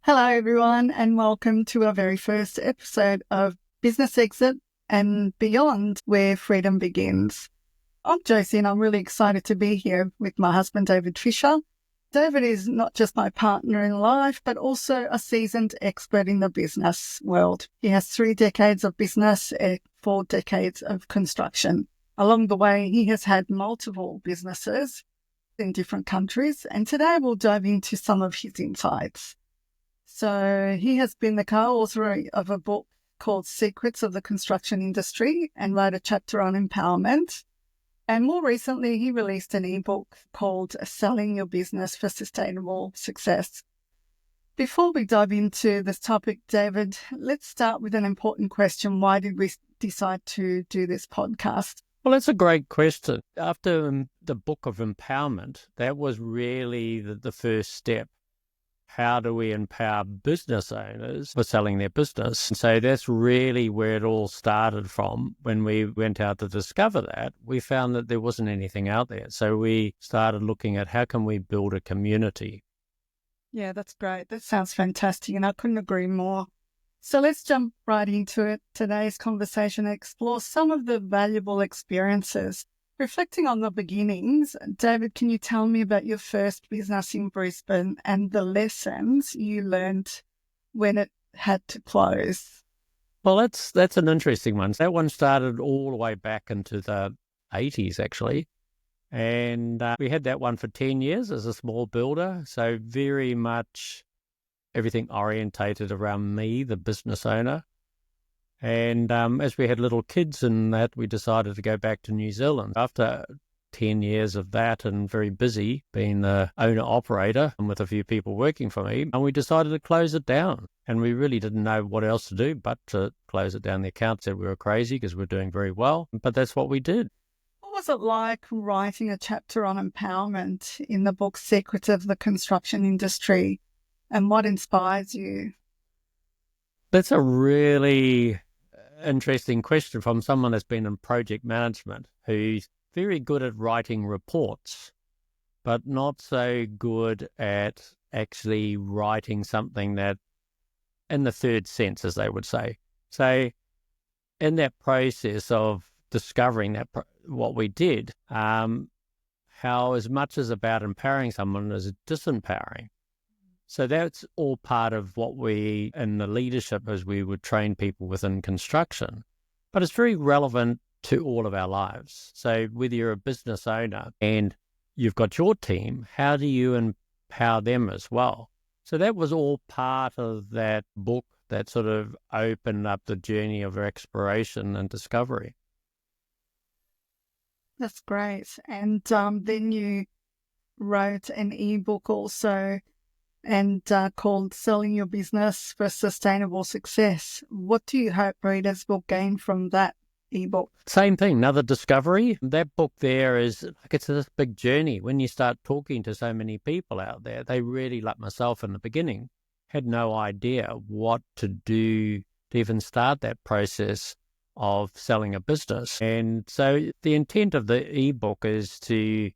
Hello, everyone, and welcome to our very first episode of Business Exit and Beyond, where freedom begins. I'm Josie, and I'm really excited to be here with my husband, David Fisher. David is not just my partner in life, but also a seasoned expert in the business world. He has 3 decades of business and 4 decades of construction. Along the way, he has had multiple businesses in different countries, and today we'll dive into some of his insights. So he has been the co-author of a book called Secrets of the Construction Industry and wrote a chapter on empowerment. And more recently, he released an ebook called Selling Your Business for Sustainable Success. Before we dive into this topic, David, let's start with an important question. Why did we decide to do this podcast? Well, that's a great question. After the book of empowerment, that was really the first step. How do we empower business owners for selling their business? And so that's really where it all started from. When we went out to discover that, we found that there wasn't anything out there. So we started looking at how can we build a community. Yeah, that's great. That sounds fantastic, and I couldn't agree more. So let's jump right into it. Today's conversation explores some of the valuable experiences. Reflecting on the beginnings, David, can you tell me about your first business in Brisbane and the lessons you learned when it had to close? Well, that's an interesting one. That one started all the way back into the 80s, actually. And we had that one for 10 years as a small builder. So very much everything orientated around me, the business owner. And as we had little kids in that, we decided to go back to New Zealand. After 10 years of that and very busy being the owner-operator and with a few people working for me, and we decided to close it down. And we really didn't know what else to do but to close it down. The account said we were crazy because we were doing very well, but that's what we did. What was it like writing a chapter on empowerment in the book Secrets of the Construction Industry, and what inspires you? That's a really interesting question from someone that's been in project management, who's very good at writing reports, but not so good at actually writing something that in the third sense, as they would say. So in that process of discovering that what we did, how as much as about empowering someone as disempowering. So that's all part of what we, in the leadership, as we would train people within construction. But it's very relevant to all of our lives. So whether you're a business owner and you've got your team, how do you empower them as well? So that was all part of that book that sort of opened up the journey of exploration and discovery. That's great. And then you wrote an ebook also, and called Selling Your Business for Sustainable Success. What do you hope readers will gain from that ebook? Same thing, another discovery. That book there is, like, it's this big journey. When you start talking to so many people out there, they really, like myself in the beginning, had no idea what to do to even start that process of selling a business. And so the intent of the ebook is to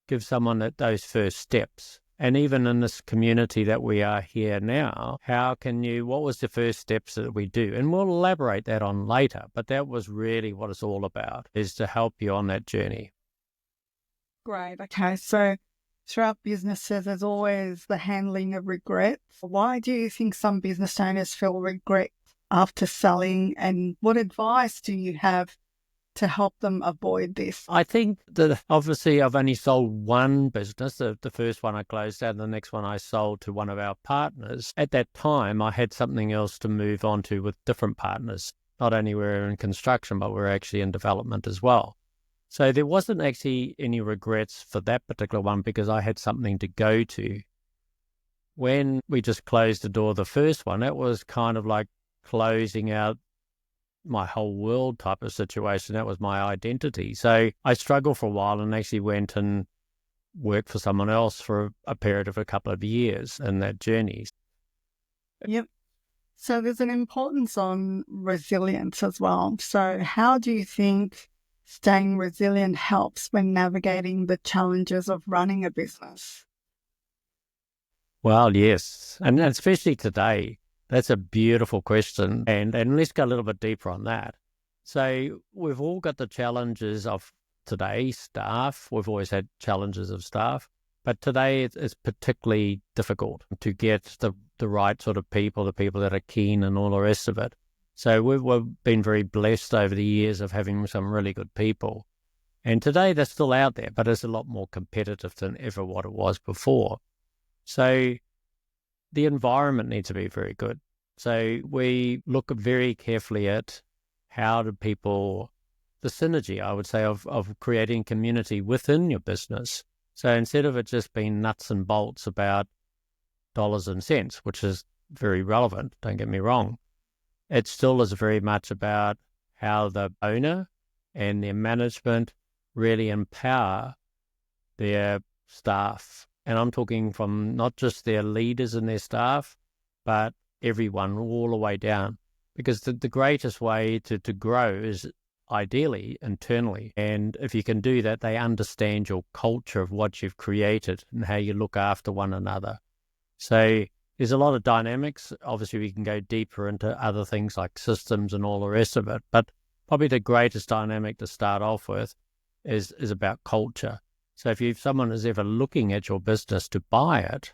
give someone those first steps. And even in this community that we are here now, what was the first steps that we do? And we'll elaborate that on later, but that was really what it's all about, is to help you on that journey. Great. Okay. So throughout businesses, there's always the handling of regret. Why do you think some business owners feel regret after selling, and what advice do you have to help them avoid this? I think that obviously I've only sold one business. The first one I closed down, the next one I sold to one of our partners. At that time, I had something else to move on to with different partners. Not only were we in construction, but we're actually in development as well. So there wasn't actually any regrets for that particular one because I had something to go to. When we just closed the door, the first one, that was kind of like closing out my whole world type of situation. That was my identity. So I struggled for a while and actually went and worked for someone else for a period of a couple of years in that journey. Yep. So there's an importance on resilience as well. So how do you think staying resilient helps when navigating the challenges of running a business? Well, yes. And especially today, that's a beautiful question. And let's go a little bit deeper on that. So we've all got the challenges of today, staff. We've always had challenges of staff. But today it's particularly difficult to get the right sort of people, the people that are keen and all the rest of it. So we've been very blessed over the years of having some really good people. And today they're still out there, but it's a lot more competitive than ever what it was before. So the environment needs to be very good. So we look very carefully at how do people, the synergy, I would say, of creating community within your business. So instead of it just being nuts and bolts about dollars and cents, which is very relevant, don't get me wrong, it still is very much about how the owner and their management really empower their staff. And I'm talking from not just their leaders and their staff, but everyone all the way down. Because the greatest way to grow is ideally internally. And if you can do that, they understand your culture of what you've created and how you look after one another. So there's a lot of dynamics. Obviously, we can go deeper into other things like systems and all the rest of it. But probably the greatest dynamic to start off with is about culture. So if someone is ever looking at your business to buy it,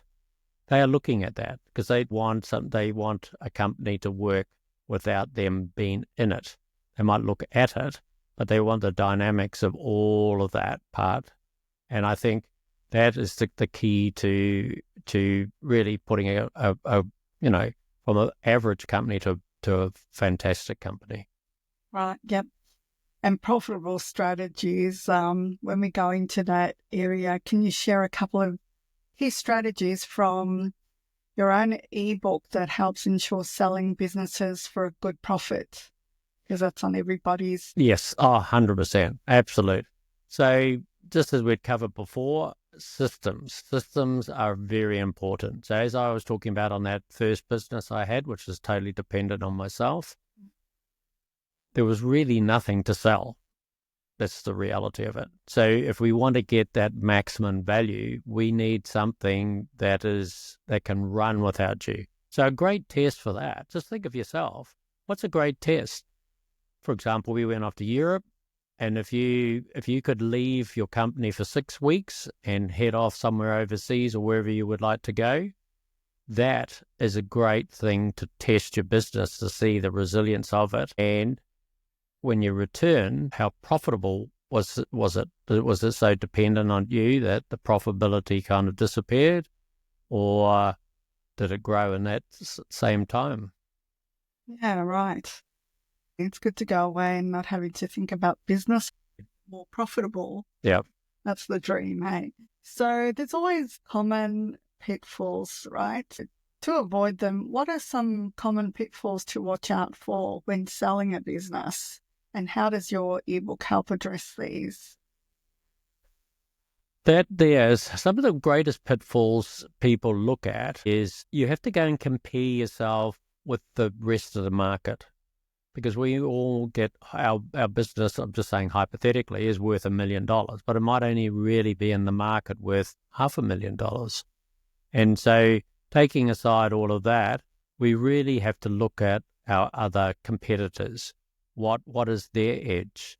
they are looking at that because they want a company to work without them being in it. They might look at it, but they want the dynamics of all of that part. And I think that is the key to really putting a from an average company to a fantastic company. Right. Yep. And profitable strategies. When we go into that area, can you share a couple of key strategies from your own ebook that helps ensure selling businesses for a good profit? Because that's on everybody's. Yes, 100%. Absolute. So just as we'd covered before, systems are very important. So as I was talking about on that first business I had, which was totally dependent on myself, there was really nothing to sell. That's the reality of it. So if we want to get that maximum value, we need something that can run without you. So a great test for that, just think of yourself. What's a great test? For example, we went off to Europe, and if you could leave your company for 6 weeks and head off somewhere overseas or wherever you would like to go, that is a great thing to test your business to see the resilience of it. And when you return, how profitable was it? Was it so dependent on you that the profitability kind of disappeared, or did it grow in that same time? Yeah, right. It's good to go away and not having to think about business, more profitable. Yeah. That's the dream, hey? So there's always common pitfalls, right? To avoid them, what are some common pitfalls to watch out for when selling a business? And how does your ebook help address these? There's some of the greatest pitfalls people look at is you have to go and compare yourself with the rest of the market, because we all get our business, I'm just saying hypothetically, is worth $1 million, but it might only really be in the market worth $500,000. And so taking aside all of that, we really have to look at our other competitors. What is their edge?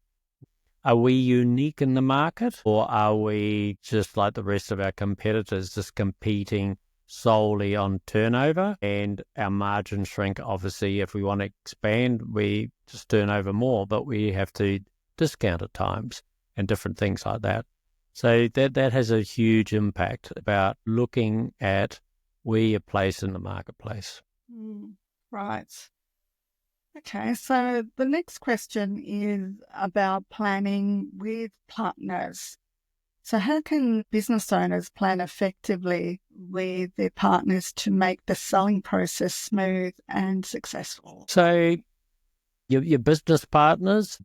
Are we unique in the market, or are we just like the rest of our competitors, just competing solely on turnover and our margin shrink? Obviously, if we want to expand, we just turn over more, but we have to discount at times and different things like that. So that has a huge impact about looking at where you're placed in the marketplace. Right. Okay, so the next question is about planning with partners. So how can business owners plan effectively with their partners to make the selling process smooth and successful? So your business partners,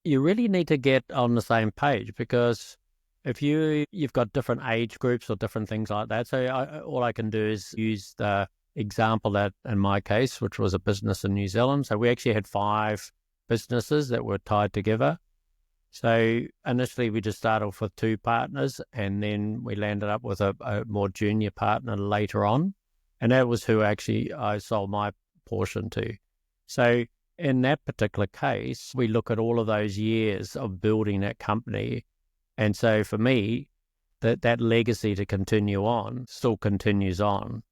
you really need to get on the same page, because if you've got different age groups or different things like that, so all I can do is use the example that in my case, which was a business in New Zealand. So we actually had 5 businesses that were tied together. So initially we just started off with two partners, and then we landed up with a more junior partner later on. And that was who actually I sold my portion to. So in that particular case, we look at all of those years of building that company. And so for me, that legacy to continue on still continues on.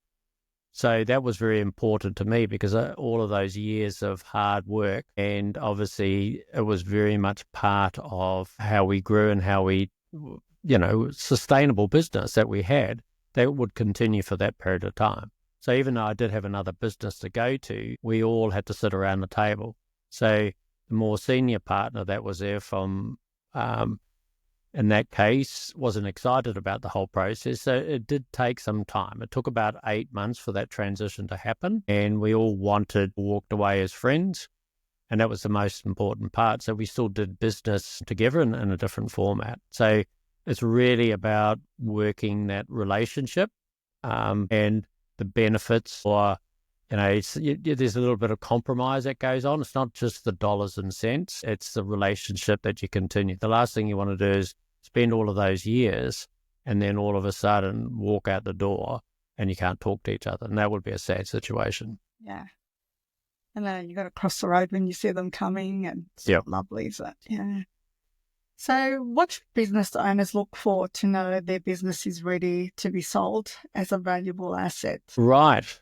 So that was very important to me because all of those years of hard work, and obviously it was very much part of how we grew and how we, sustainable business that we had, that would continue for that period of time. So even though I did have another business to go to, we all had to sit around the table. So the more senior partner that was there from in that case, wasn't excited about the whole process. So it did take some time. It took about 8 months for that transition to happen. And we all walked away as friends. And that was the most important part. So we still did business together in a different format. So it's really about working that relationship and the benefits or, there's a little bit of compromise that goes on. It's not just the dollars and cents. It's the relationship that you continue. The last thing you want to do is spend all of those years and then all of a sudden walk out the door and you can't talk to each other. And that would be a sad situation. Yeah. And then you got to cross the road when you see them coming, and it's lovely. Yeah. So what should business owners look for to know their business is ready to be sold as a valuable asset? Right.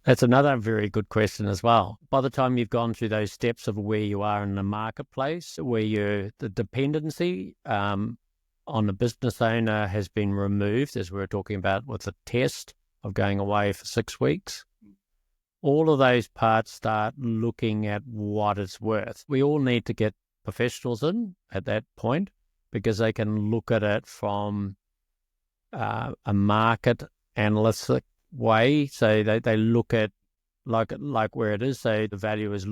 That's another very good question as well. By the time you've gone through those steps of where you are in the marketplace, where the dependency on the business owner has been removed, as we were talking about with the test of going away for 6 weeks, all of those parts start looking at what it's worth. We all need to get professionals in at that point because they can look at it from a market analytic way. So they look at like where it is. So the valuers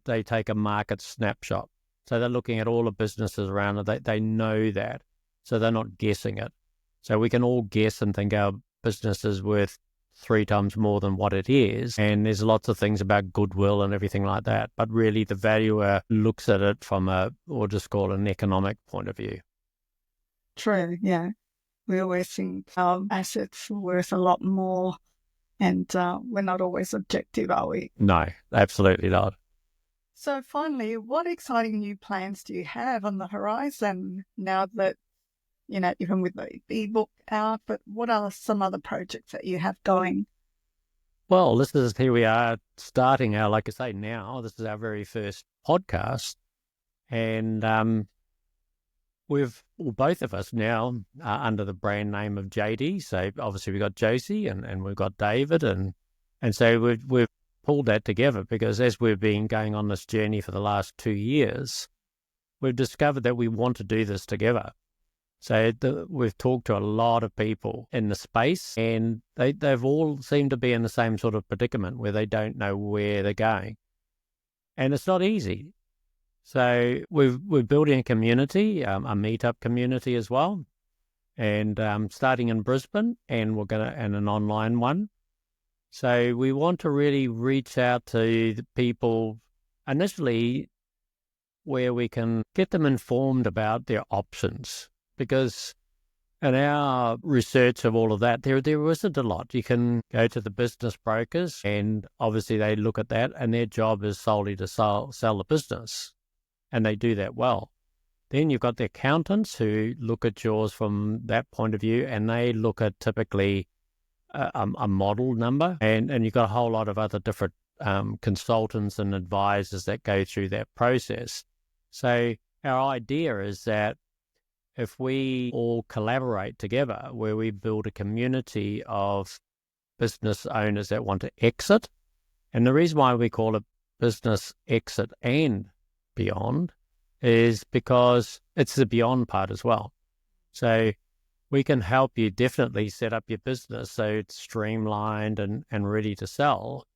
they take a market snapshot. So they're looking at all the businesses around it. They know that. So they're not guessing it. So we can all guess and think our business is worth 3 times more than what it is. And there's lots of things about goodwill and everything like that. But really the valuer looks at it from we'll just call it an economic point of view. True, yeah. We always think our assets are worth a lot more, and we're not always objective, are we? No, absolutely not. So finally, what exciting new plans do you have on the horizon now that, even with the ebook out, but what are some other projects that you have going? Well, here we are starting like I say now, this is our very first podcast. And both of us now are under the brand name of JD. So obviously we've got Josie and we've got David. And so we've pulled that together because as we've been going on this journey for the last 2 years, we've discovered that we want to do this together. So we've talked to a lot of people in the space, and they've all seemed to be in the same sort of predicament where they don't know where they're going. And it's not easy. So we're building a community, a meetup community as well, and starting in Brisbane, and and an online one. So we want to really reach out to the people initially where we can get them informed about their options. Because in our research of all of that, there isn't a lot. You can go to the business brokers and obviously they look at that and their job is solely to sell the business. And they do that well. Then you've got the accountants who look at yours from that point of view and they look at typically a model number. And you've got a whole lot of other different consultants and advisors that go through that process. So our idea is that if we all collaborate together, where we build a community of business owners that want to exit, and the reason why we call it business exit and beyond is because it's the beyond part as well. So we can help you definitely set up your business so it's streamlined and ready to sell.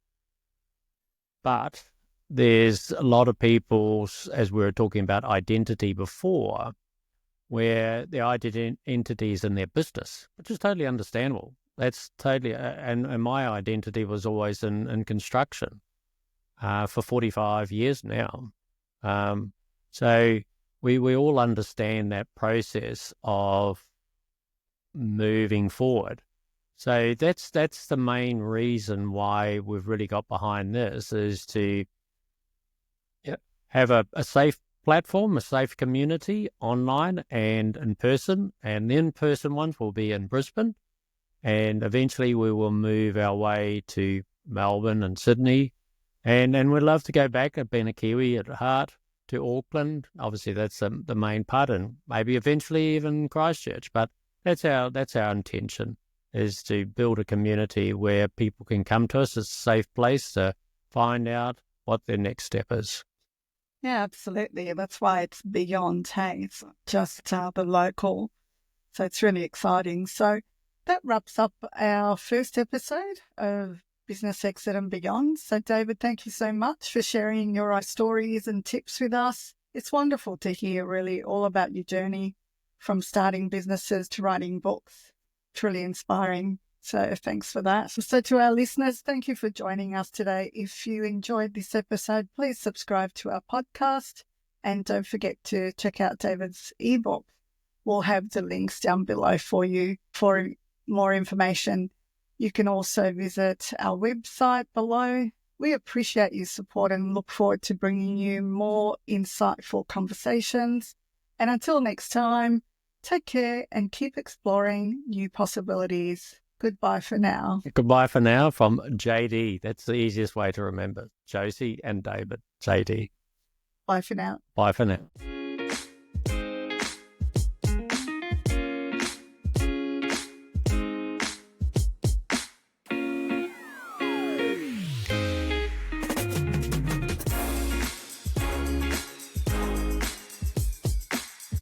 But there's a lot of people, as we were talking about identity before, where the identity is in their business, which is totally understandable. That's totally, and my identity was always in construction for 45 years now. So we all understand that process of moving forward. So that's the main reason why we've really got behind this, is to have a safe platform, a safe community online and in person. And the in-person ones will be in Brisbane. And eventually we will move our way to Melbourne and Sydney. And we'd love to go back, being a Kiwi at heart, to Auckland. Obviously, that's the main part, and maybe eventually even Christchurch. But that's our intention, is to build a community where people can come to us. It's a safe place to find out what their next step is. Yeah, absolutely. That's why it's beyond, hey, it's not just the local. So it's really exciting. So that wraps up our first episode of Business Exit and Beyond. So David, thank you so much for sharing your stories and tips with us. It's wonderful to hear really all about your journey from starting businesses to writing books. Truly inspiring. So thanks for that. So to our listeners, thank you for joining us today. If you enjoyed this episode, please subscribe to our podcast and don't forget to check out David's ebook. We'll have the links down below for you for more information. You can also visit our website below. We appreciate your support and look forward to bringing you more insightful conversations. And until next time, take care and keep exploring new possibilities. Goodbye for now. Goodbye for now from JD. That's the easiest way to remember. Josie and David. JD. Bye for now. Bye for now.